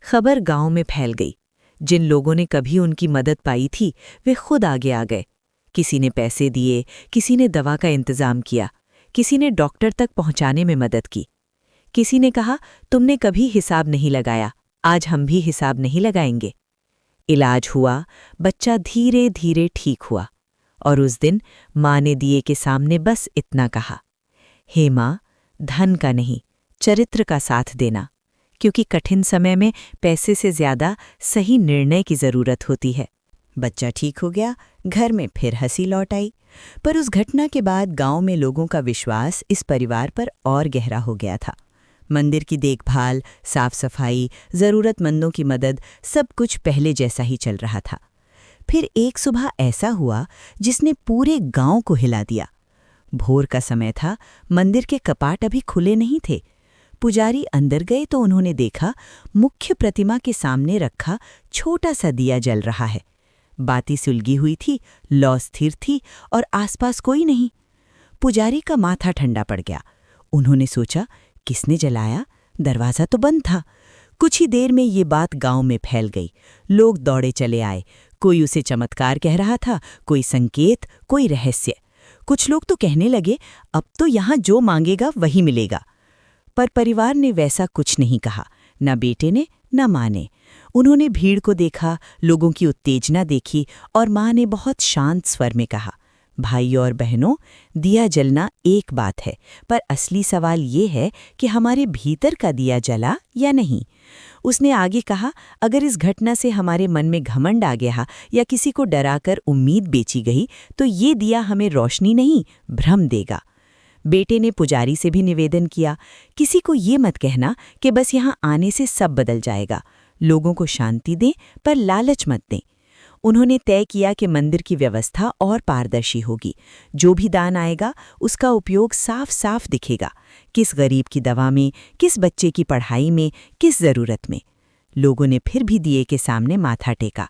खबर गांव में फैल गई। जिन लोगों ने कभी उनकी मदद पाई थी वे खुद आगे आ गए। किसी ने पैसे दिए, किसी ने दवा का इंतजाम किया, किसी ने डॉक्टर तक पहुंचाने में मदद की। किसी ने कहा, तुमने कभी हिसाब नहीं लगाया, आज हम भी हिसाब नहीं लगाएंगे। इलाज हुआ, बच्चा धीरे धीरे ठीक हुआ, और उस दिन माँ ने दिए के सामने बस इतना कहा, हे माँ, धन का नहीं, चरित्र का साथ देना, क्योंकि कठिन समय में पैसे से ज्यादा सही निर्णय की जरूरत होती है। बच्चा ठीक हो गया, घर में फिर हंसी लौट आई। पर उस घटना के बाद गांव में लोगों का विश्वास इस परिवार पर और गहरा हो गया था। मंदिर की देखभाल, साफ सफाई, जरूरतमंदों की मदद, सब कुछ पहले जैसा ही चल रहा था। फिर एक सुबह ऐसा हुआ जिसने पूरे गांव को हिला दिया। भोर का समय था, मंदिर के कपाट अभी खुले नहीं थे। पुजारी अंदर गए तो उन्होंने देखा मुख्य प्रतिमा के सामने रखा छोटा सा दिया जल रहा है। बाती सुलगी हुई थी, लौ स्थिर थी और आसपास कोई नहीं। पुजारी का माथा ठंडा पड़ गया। उन्होंने सोचा, किसने जलाया? दरवाज़ा तो बंद था। कुछ ही देर में ये बात गांव में फैल गई। लोग दौड़े चले आए। कोई उसे चमत्कार कह रहा था, कोई संकेत, कोई रहस्य। कुछ लोग तो कहने लगे, अब तो यहाँ जो मांगेगा वही मिलेगा। पर परिवार ने वैसा कुछ नहीं कहा, न बेटे ने न माँ ने। उन्होंने भीड़ को देखा, लोगों की उत्तेजना देखी और माँ ने बहुत शांत स्वर में कहा, भाइयों और बहनों, दिया जलना एक बात है, पर असली सवाल ये है कि हमारे भीतर का दिया जला या नहीं। उसने आगे कहा, अगर इस घटना से हमारे मन में घमंड आ गया या किसी को डराकर उम्मीद बेची गई, तो ये दिया हमें रोशनी नहीं, भ्रम देगा। बेटे ने पुजारी से भी निवेदन किया, किसी को ये मत कहना कि बस यहाँ आने से सब बदल जाएगा। लोगों को शांति दें, पर लालच मत दें। उन्होंने तय किया कि मंदिर की व्यवस्था और पारदर्शी होगी। जो भी दान आएगा उसका उपयोग साफ साफ दिखेगा, किस गरीब की दवा में, किस बच्चे की पढ़ाई में, किस ज़रूरत में। लोगों ने फिर भी दिए के सामने माथा टेका।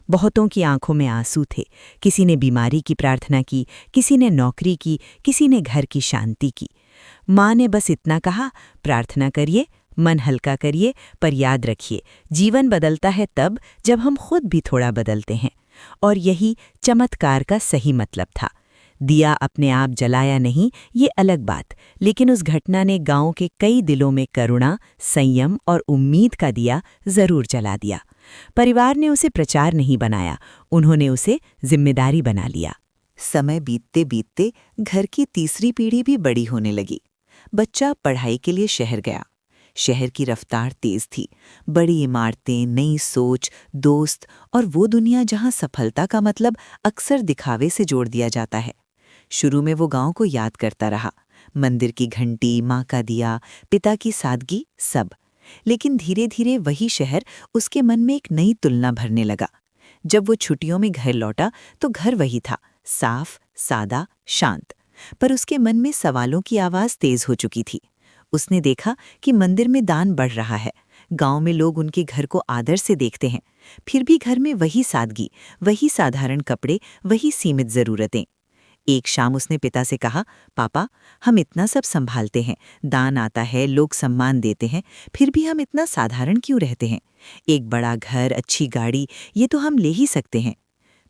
बहुतों की आंखों में आंसू थे। किसी ने बीमारी की प्रार्थना की, किसी ने नौकरी की, किसी ने घर की शांति की। माँ ने बस इतना कहा, प्रार्थना करिए, मन हल्का करिए, पर याद रखिए, जीवन बदलता है तब जब हम खुद भी थोड़ा बदलते हैं। और यही चमत्कार का सही मतलब था। दिया अपने आप जलाया नहीं, ये अलग बात, लेकिन उस घटना ने गांव के कई दिलों में करुणा, संयम और उम्मीद का दिया जरूर जला दिया। परिवार ने उसे प्रचार नहीं बनाया, उन्होंने उसे जिम्मेदारी बना लिया। समय बीतते बीतते घर की तीसरी पीढ़ी भी बड़ी होने लगी। बच्चा पढ़ाई के लिए शहर गया। शहर की रफ्तार तेज थी। बड़ी इमारतें, नई सोच, दोस्त और वो दुनिया जहां सफलता का मतलब अक्सर दिखावे से जोड़ दिया जाता है। शुरू में वो गांव को याद करता रहा, मंदिर की घंटी, माँ का दिया, पिता की सादगी, सब। लेकिन धीरे धीरे वही शहर उसके मन में एक नई तुलना भरने लगा। जब वो छुट्टियों में घर लौटा तो घर वही था, साफ, सादा, शांत। पर उसके मन में सवालों की आवाज़ तेज हो चुकी थी। उसने देखा कि मंदिर में दान बढ़ रहा है, गांव में लोग उनके घर को आदर से देखते हैं, फिर भी घर में वही सादगी, वही साधारण कपड़े, वही सीमित ज़रूरतें। एक शाम उसने पिता से कहा, पापा, हम इतना सब संभालते हैं, दान आता है, लोग सम्मान देते हैं, फिर भी हम इतना साधारण क्यों रहते हैं? एक बड़ा घर, अच्छी गाड़ी, ये तो हम ले ही सकते हैं।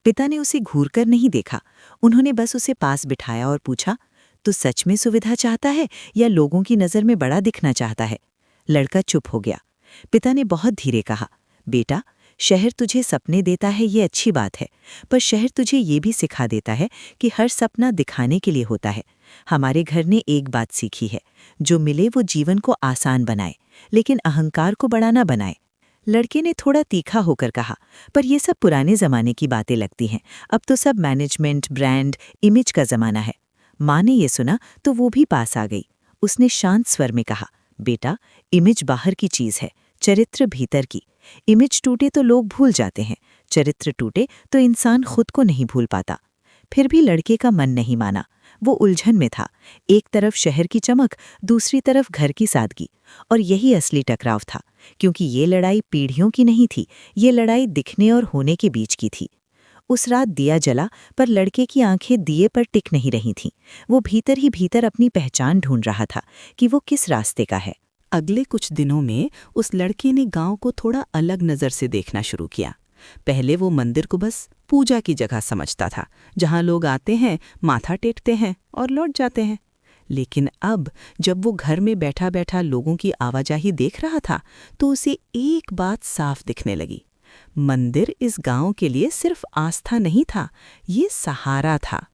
पिता ने उसे घूरकर नहीं देखा, उन्होंने बस उसे पास बिठाया और पूछा, तू सच में सुविधा चाहता है या लोगों की नज़र में बड़ा दिखना चाहता है? लड़का चुप हो गया। पिता ने बहुत धीरे कहा, बेटा, शहर तुझे सपने देता है ये अच्छी बात है, पर शहर तुझे ये भी सिखा देता है कि हर सपना दिखाने के लिए होता है। हमारे घर ने एक बात सीखी है, जो मिले वो जीवन को आसान बनाए, लेकिन अहंकार को बड़ा ना बनाए। लड़के ने थोड़ा तीखा होकर कहा, पर ये सब पुराने ज़माने की बातें लगती हैं, अब तो सब मैनेजमेंट, ब्रांड, इमेज का ज़माना है। माँ ने ये सुना तो वो भी पास आ गई। उसने शांत स्वर में कहा, बेटा, इमेज बाहर की चीज़ है, चरित्र भीतर की। इमेज टूटे तो लोग भूल जाते हैं, चरित्र टूटे तो इंसान खुद को नहीं भूल पाता। फिर भी लड़के का मन नहीं माना। वो उलझन में था, एक तरफ शहर की चमक, दूसरी तरफ घर की सादगी। और यही असली टकराव था, क्योंकि ये लड़ाई पीढ़ियों की नहीं थी, ये लड़ाई दिखने और होने के बीच की थी। उस रात दिया जला, पर लड़के की आंखें दिए पर टिक नहीं रही थीं। वो भीतर ही भीतर अपनी पहचान ढूंढ रहा था कि वो किस रास्ते का है। अगले कुछ दिनों में उस लड़के ने गांव को थोड़ा अलग नज़र से देखना शुरू किया। पहले वो मंदिर को बस पूजा की जगह समझता था, जहां लोग आते हैं, माथा टेकते हैं और लौट जाते हैं। लेकिन अब जब वो घर में बैठा बैठा लोगों की आवाजाही देख रहा था, तो उसे एक बात साफ दिखने लगी। मंदिर इस गांव के लिए सिर्फ आस्था नहीं था, ये सहारा था।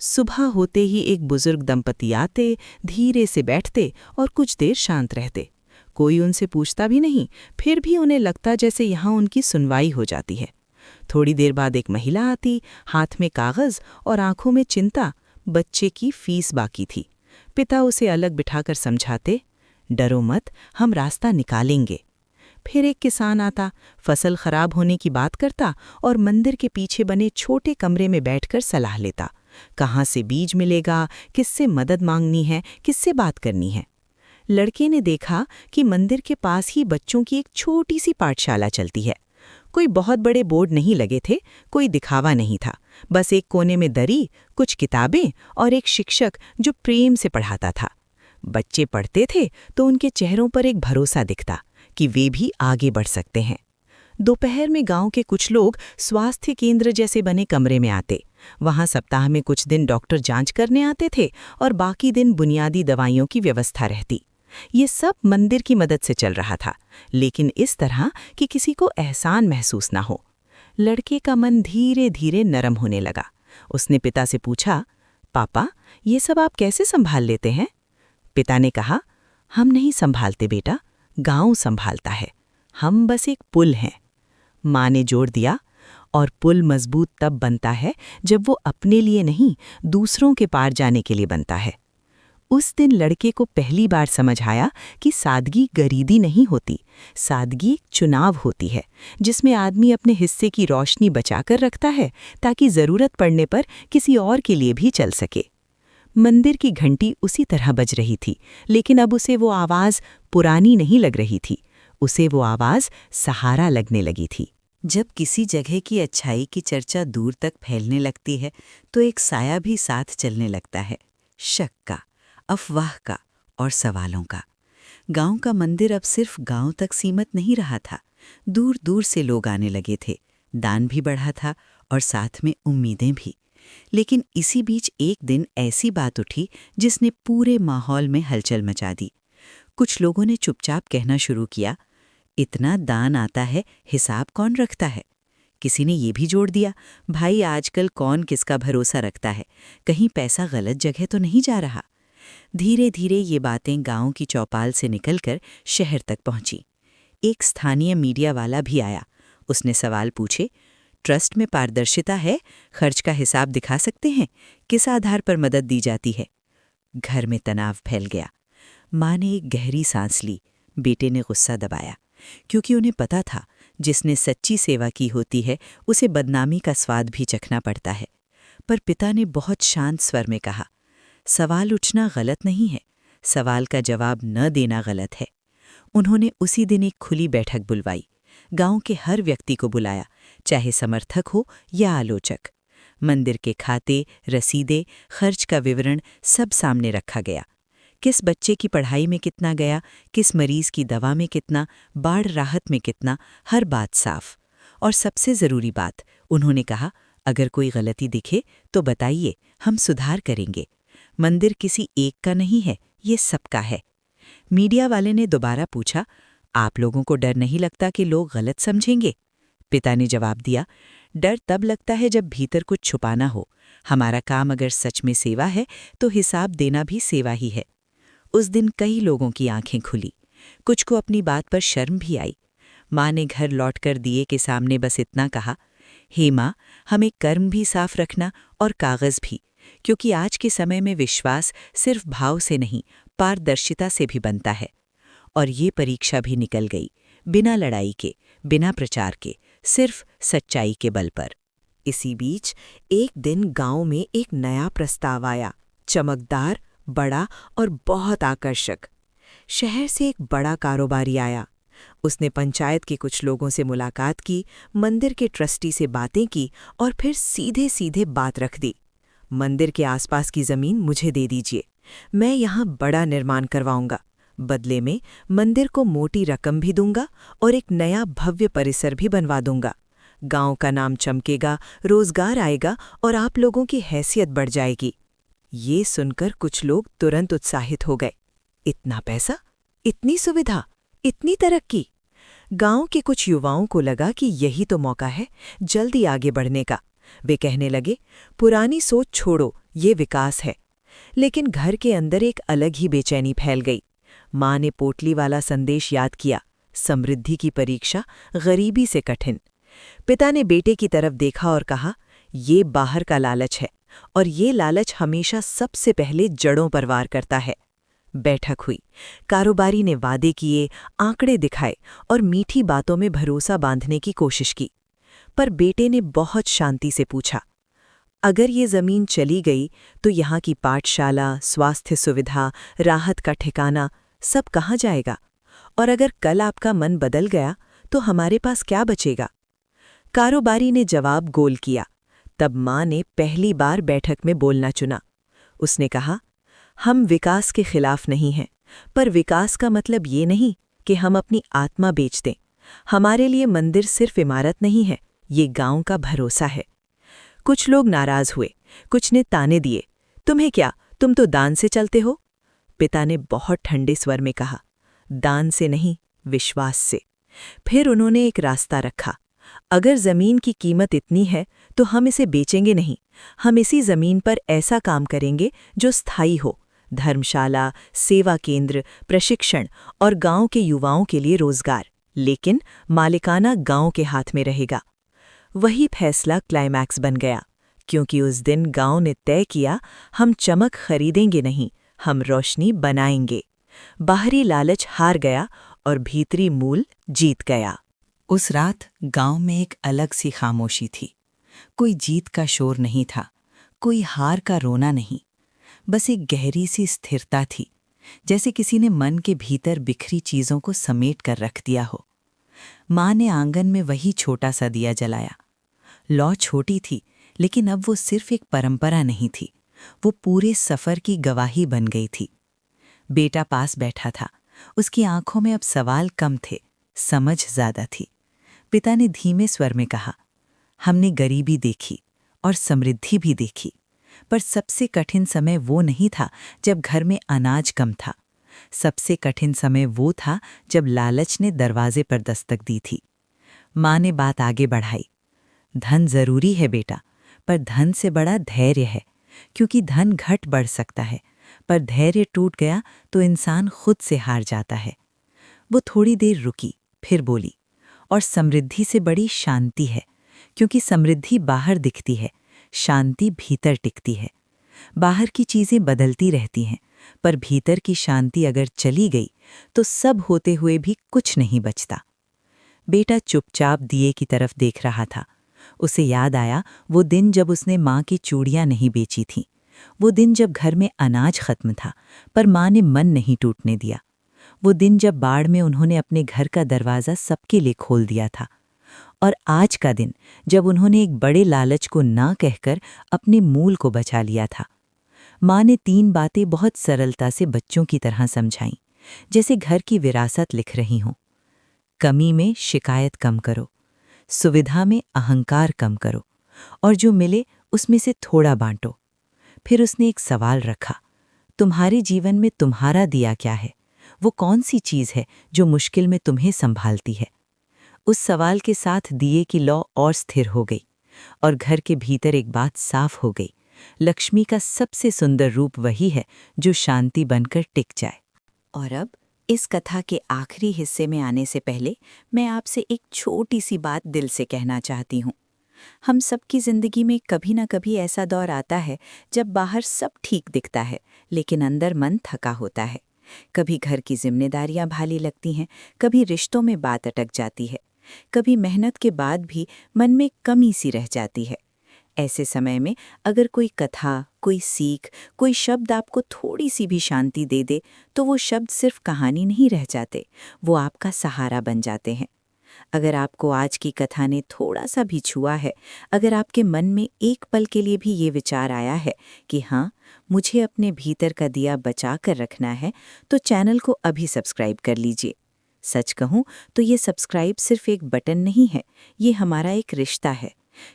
सुबह होते ही एक बुजुर्ग दंपति आते, धीरे से बैठते और कुछ देर शांत रहते। कोई उनसे पूछता भी नहीं, फिर भी उन्हें लगता जैसे यहाँ उनकी सुनवाई हो जाती है। थोड़ी देर बाद एक महिला आती, हाथ में कागज और आंखों में चिंता। बच्चे की फीस बाकी थी। पिता उसे अलग बिठाकर समझाते, डरो मत, हम रास्ता निकालेंगे। फिर एक किसान आता, फसल खराब होने की बात करता और मंदिर के पीछे बने छोटे कमरे में बैठकर सलाह लेता। कहाँ से बीज मिलेगा, किससे मदद मांगनी है, किससे बात करनी है। लड़के ने देखा कि मंदिर के पास ही बच्चों की एक छोटी सी पाठशाला चलती है। कोई बहुत बड़े बोर्ड नहीं लगे थे, कोई दिखावा नहीं था, बस एक कोने में दरी, कुछ किताबें और एक शिक्षक जो प्रेम से पढ़ाता था। बच्चे पढ़ते थे तो उनके चेहरों पर एक भरोसा दिखता कि वे भी आगे बढ़ सकते हैं। दोपहर में गांव के कुछ लोग स्वास्थ्य केंद्र जैसे बने कमरे में आते। वहां सप्ताह में कुछ दिन डॉक्टर जांच करने आते थे और बाकी दिन बुनियादी दवाइयों की व्यवस्था रहती। ये सब मंदिर की मदद से चल रहा था, लेकिन इस तरह कि किसी को एहसान महसूस ना हो। लड़के का मन धीरे धीरे नरम होने लगा। उसने पिता से पूछा, पापा, ये सब आप कैसे संभाल लेते हैं? पिता ने कहा, हम नहीं संभालते बेटा, गांव संभालता है। हम बस एक पुल हैं। माँ ने जोर दिया, और पुल मजबूत तब बनता है जब वो अपने लिए नहीं, दूसरों के पार जाने के लिए बनता है। उस दिन लड़के को पहली बार समझ आया कि सादगी गरीबी नहीं होती, सादगी एक चुनाव होती है जिसमें आदमी अपने हिस्से की रोशनी बचाकर रखता है ताकि ज़रूरत पड़ने पर किसी और के लिए भी चल सके। मंदिर की घंटी उसी तरह बज रही थी, लेकिन अब उसे वो आवाज़ पुरानी नहीं लग रही थी, उसे वो आवाज़ सहारा लगने लगी थी। जब किसी जगह की अच्छाई की चर्चा दूर तक फैलने लगती है तो एक साया भी साथ चलने लगता है, शक का, अफवाह का और सवालों का। गांव का मंदिर अब सिर्फ गांव तक सीमित नहीं रहा था, दूर दूर से लोग आने लगे थे, दान भी बढ़ा था और साथ में उम्मीदें भी। लेकिन इसी बीच एक दिन ऐसी बात उठी जिसने पूरे माहौल में हलचल मचा दी। कुछ लोगों ने चुपचाप कहना शुरू किया, इतना दान आता है, हिसाब कौन रखता है? किसी ने ये भी जोड़ दिया, भाई आजकल कौन किसका भरोसा रखता है, कहीं पैसा गलत जगह तो नहीं जा रहा। धीरे धीरे ये बातें गांव की चौपाल से निकलकर शहर तक पहुंची। एक स्थानीय मीडिया वाला भी आया। उसने सवाल पूछे, ट्रस्ट में पारदर्शिता है? खर्च का हिसाब दिखा सकते हैं? किस आधार पर मदद दी जाती है? घर में तनाव फैल गया। माँ ने एक गहरी सांस ली, बेटे ने गुस्सा दबाया, क्योंकि उन्हें पता था जिसने सच्ची सेवा की होती है उसे बदनामी का स्वाद भी चखना पड़ता है। पर पिता ने बहुत शांत स्वर में कहा, सवाल उठना गलत नहीं है, सवाल का जवाब न देना गलत है। उन्होंने उसी दिन एक खुली बैठक बुलवाई। गांव के हर व्यक्ति को बुलाया, चाहे समर्थक हो या आलोचक। मंदिर के खाते, रसीदें, खर्च का विवरण सब सामने रखा गया। किस बच्चे की पढ़ाई में कितना गया, किस मरीज की दवा में कितना, बाढ़ राहत में कितना, हर बात साफ। और सबसे ज़रूरी बात, उन्होंने कहा, अगर कोई गलती दिखे तो बताइए, हम सुधार करेंगे। मंदिर किसी एक का नहीं है, ये सबका है। मीडिया वाले ने दोबारा पूछा, आप लोगों को डर नहीं लगता कि लोग गलत समझेंगे? पिता ने जवाब दिया, डर तब लगता है जब भीतर कुछ छुपाना हो। हमारा काम अगर सच में सेवा है तो हिसाब देना भी सेवा ही है। उस दिन कई लोगों की आंखें खुली, कुछ को अपनी बात पर शर्म भी आई। माँ ने घर लौटकर दिए के सामने बस इतना कहा, हे माँ, हमें कर्म भी साफ रखना और कागज़ भी, क्योंकि आज के समय में विश्वास सिर्फ भाव से नहीं, पारदर्शिता से भी बनता है। और ये परीक्षा भी निकल गई, बिना लड़ाई के, बिना प्रचार के, सिर्फ सच्चाई के बल पर। इसी बीच एक दिन गांव में एक नया प्रस्ताव आया, चमकदार, बड़ा और बहुत आकर्षक। शहर से एक बड़ा कारोबारी आया। उसने पंचायत के कुछ लोगों से मुलाकात की, मंदिर के ट्रस्टी से बातें की और फिर सीधे सीधे बात रख दी, मंदिर के आसपास की जमीन मुझे दे दीजिए, मैं यहाँ बड़ा निर्माण करवाऊंगा। बदले में मंदिर को मोटी रकम भी दूंगा और एक नया भव्य परिसर भी बनवा दूंगा। गांव का नाम चमकेगा, रोजगार आएगा और आप लोगों की हैसियत बढ़ जाएगी। ये सुनकर कुछ लोग तुरंत उत्साहित हो गए। इतना पैसा, इतनी सुविधा, इतनी तरक्की। गांव के कुछ युवाओं को लगा कि यही तो मौका है जल्दी आगे बढ़ने का। वे कहने लगे, पुरानी सोच छोड़ो, ये विकास है। लेकिन घर के अंदर एक अलग ही बेचैनी फैल गई। माँ ने पोटली वाला संदेश याद किया, समृद्धि की परीक्षा गरीबी से कठिन। पिता ने बेटे की तरफ देखा और कहा, ये बाहर का लालच है और ये लालच हमेशा सबसे पहले जड़ों पर वार करता है। बैठक हुई, कारोबारी ने वादे किए, आंकड़े दिखाए और मीठी बातों में भरोसा बांधने की कोशिश की। पर बेटे ने बहुत शांति से पूछा, अगर ये जमीन चली गई तो यहाँ की पाठशाला, स्वास्थ्य सुविधा, राहत का ठिकाना सब कहाँ जाएगा? और अगर कल आपका मन बदल गया तो हमारे पास क्या बचेगा? कारोबारी ने जवाब गोल किया। तब माँ ने पहली बार बैठक में बोलना चुना। उसने कहा, हम विकास के खिलाफ नहीं हैं, पर विकास का मतलब ये नहीं कि हम अपनी आत्मा बेच दें। हमारे लिए मंदिर सिर्फ इमारत नहीं है, ये गांव का भरोसा है। कुछ लोग नाराज हुए, कुछ ने ताने दिए, तुम्हें क्या, तुम तो दान से चलते हो। पिता ने बहुत ठंडे स्वर में कहा, दान से नहीं, विश्वास से। फिर उन्होंने एक रास्ता रखा। अगर ज़मीन की कीमत इतनी है तो हम इसे बेचेंगे नहीं, हम इसी ज़मीन पर ऐसा काम करेंगे जो स्थायी हो, धर्मशाला, सेवा केंद्र, प्रशिक्षण और गांव के युवाओं के लिए रोजगार, लेकिन मालिकाना गांव के हाथ में रहेगा। वही फैसला क्लाइमैक्स बन गया, क्योंकि उस दिन गांव ने तय किया, हम चमक खरीदेंगे नहीं, हम रोशनी बनाएंगे। बाहरी लालच हार गया और भीतरी मूल जीत गया। उस रात गांव में एक अलग सी खामोशी थी। कोई जीत का शोर नहीं था, कोई हार का रोना नहीं, बस एक गहरी सी स्थिरता थी, जैसे किसी ने मन के भीतर बिखरी चीजों को समेट कर रख दिया हो। माँ ने आंगन में वही छोटा सा दिया जलाया। लौ छोटी थी, लेकिन अब वो सिर्फ एक परंपरा नहीं थी, वो पूरे सफर की गवाही बन गई थी। बेटा पास बैठा था, उसकी आंखों में अब सवाल कम थे, समझ ज्यादा थी। पिता ने धीमे स्वर में कहा, हमने गरीबी देखी और समृद्धि भी देखी, पर सबसे कठिन समय वो नहीं था जब घर में अनाज कम था। सबसे कठिन समय वो था जब लालच ने दरवाजे पर दस्तक दी थी। माँ ने बात आगे बढ़ाई, धन जरूरी है बेटा, पर धन से बड़ा धैर्य है, क्योंकि धन घट बढ़ सकता है, पर धैर्य टूट गया तो इंसान खुद से हार जाता है। वो थोड़ी देर रुकी, फिर बोली, और समृद्धि से बड़ी शांति है, क्योंकि समृद्धि बाहर दिखती है, शांति भीतर टिकती है। बाहर की चीजें बदलती रहती हैं, पर भीतर की शांति अगर चली गई तो सब होते हुए भी कुछ नहीं बचता। बेटा चुपचाप दिए की तरफ देख रहा था। उसे याद आया वो दिन जब उसने माँ की चूड़ियाँ नहीं बेची थीं, वो दिन जब घर में अनाज खत्म था पर माँ ने मन नहीं टूटने दिया, वो दिन जब बाढ़ में उन्होंने अपने घर का दरवाज़ा सबके लिए खोल दिया था, और आज का दिन जब उन्होंने एक बड़े लालच को ना कहकर अपने मूल को बचा लिया था। माँ ने 3 बातें बहुत सरलता से बच्चों की तरह समझाईं, जैसे घर की विरासत लिख रही हों। कमी में शिकायत कम करो, सुविधा में अहंकार कम करो, और जो मिले उसमें से थोड़ा बांटो। फिर उसने एक सवाल रखा, तुम्हारे जीवन में तुम्हारा दिया क्या है? वो कौन सी चीज़ है जो मुश्किल में तुम्हें संभालती है? उस सवाल के साथ दिए की लौ और स्थिर हो गई, और घर के भीतर एक बात साफ हो गई, लक्ष्मी का सबसे सुंदर रूप वही है जो शांति बनकर टिक जाए। और अब इस कथा के आखिरी हिस्से में आने से पहले मैं आपसे एक छोटी सी बात दिल से कहना चाहती हूँ। हम सबकी ज़िंदगी में कभी ना कभी ऐसा दौर आता है जब बाहर सब ठीक दिखता है, लेकिन अंदर मन थका होता है। कभी घर की जिम्मेदारियां भारी लगती हैं, कभी रिश्तों में बात अटक जाती है, कभी मेहनत के बाद भी मन में कमी सी रह जाती है। ऐसे समय में अगर कोई कथा, कोई सीख, कोई शब्द आपको थोड़ी सी भी शांति दे दे, तो वो शब्द सिर्फ कहानी नहीं रह जाते, वो आपका सहारा बन जाते हैं। अगर आपको आज की कथा ने थोड़ा सा भी छुआ है, अगर आपके मन में एक पल के लिए भी ये विचार आया है कि हाँ, मुझे अपने भीतर का दिया बचा कर रखना है, तो चैनल को अभी सब्सक्राइब कर लीजिए। सच कहूँ तो ये सब्सक्राइब सिर्फ एक बटन नहीं है, ये हमारा एक रिश्ता है,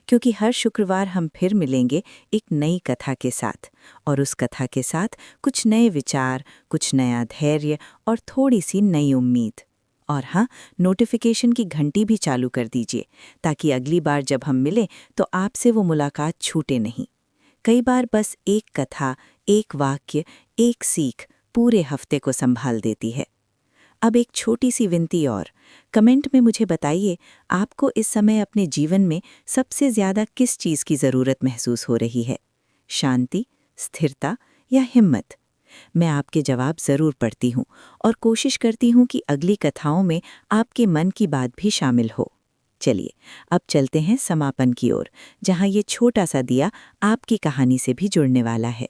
क्योंकि हर शुक्रवार हम फिर मिलेंगे एक नई कथा के साथ, और उस कथा के साथ कुछ नए विचार, कुछ नया धैर्य और थोड़ी सी नई उम्मीद। और हाँ, नोटिफिकेशन की घंटी भी चालू कर दीजिए, ताकि अगली बार जब हम मिलें तो आपसे वो मुलाकात छूटे नहीं। कई बार बस एक कथा, एक वाक्य, एक सीख पूरे हफ्ते को संभाल देती है। अब एक छोटी सी विनती और, कमेंट में मुझे बताइए, आपको इस समय अपने जीवन में सबसे ज़्यादा किस चीज़ की ज़रूरत महसूस हो रही है? शांति, स्थिरता या हिम्मत? मैं आपके जवाब ज़रूर पढ़ती हूँ और कोशिश करती हूँ कि अगली कथाओं में आपके मन की बात भी शामिल हो। चलिए, अब चलते हैं समापन की ओर, जहाँ ये छोटा सा दिया आपकी कहानी से भी जुड़ने वाला है।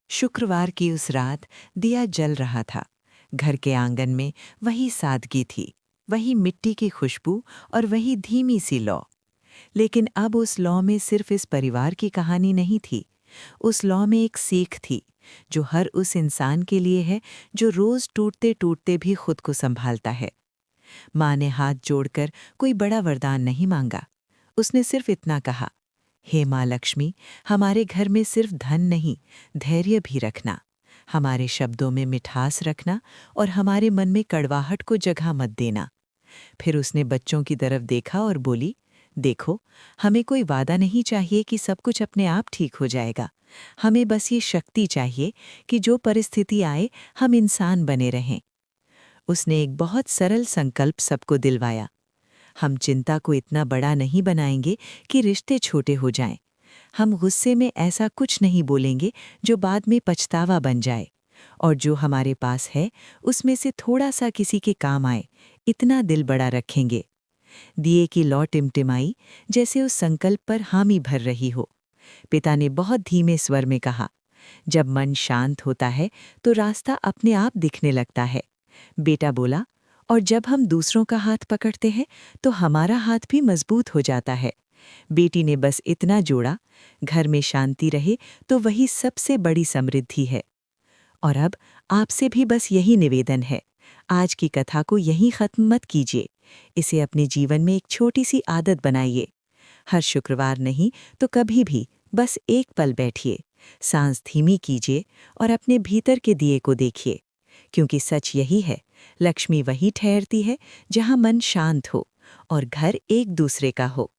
शुक्रवार की उस रात दिया जल रहा था। घर के आंगन में वही सादगी थी, वही मिट्टी की खुशबू और वही धीमी सी लौ। लेकिन अब उस लौ में सिर्फ इस परिवार की कहानी नहीं थी, उस लौ में एक सीख थी जो हर उस इंसान के लिए है जो रोज टूटते टूटते भी खुद को संभालता है। माँ ने हाथ जोड़कर कोई बड़ा वरदान नहीं मांगा, उसने सिर्फ इतना कहा, हे माँ लक्ष्मी, हमारे घर में सिर्फ धन नहीं, धैर्य भी रखना। हमारे शब्दों में मिठास रखना और हमारे मन में कड़वाहट को जगह मत देना। फिर उसने बच्चों की तरफ देखा और बोली, देखो, हमें कोई वादा नहीं चाहिए कि सब कुछ अपने आप ठीक हो जाएगा। हमें बस ये शक्ति चाहिए कि जो परिस्थिति आए हम इंसान बने रहें। उसने एक बहुत सरल संकल्प सबको दिलवाया। हम चिंता को इतना बड़ा नहीं बनाएंगे कि रिश्ते छोटे हो जाएं। हम गुस्से में ऐसा कुछ नहीं बोलेंगे जो बाद में पछतावा बन जाए, और जो हमारे पास है उसमें से थोड़ा सा किसी के काम आए, इतना दिल बड़ा रखेंगे। दिए की लौ टिमटिमाई जैसे उस संकल्प पर हामी भर रही हो। पिता ने बहुत धीमे स्वर में कहा, जब मन शांत होता है तो रास्ता अपने आप दिखने लगता है। बेटा बोला, और जब हम दूसरों का हाथ पकड़ते हैं तो हमारा हाथ भी मजबूत हो जाता है। बेटी ने बस इतना जोड़ा, घर में शांति रहे तो वही सबसे बड़ी समृद्धि है। और अब आपसे भी बस यही निवेदन है, आज की कथा को यहीं खत्म मत कीजिए। इसे अपने जीवन में एक छोटी सी आदत बनाइए। हर शुक्रवार नहीं तो कभी भी बस एक पल बैठिए, सांस धीमी कीजिए और अपने भीतर के दिए को देखिए। क्योंकि सच यही है, लक्ष्मी वहीं ठहरती है जहां मन शांत हो और घर एक दूसरे का हो।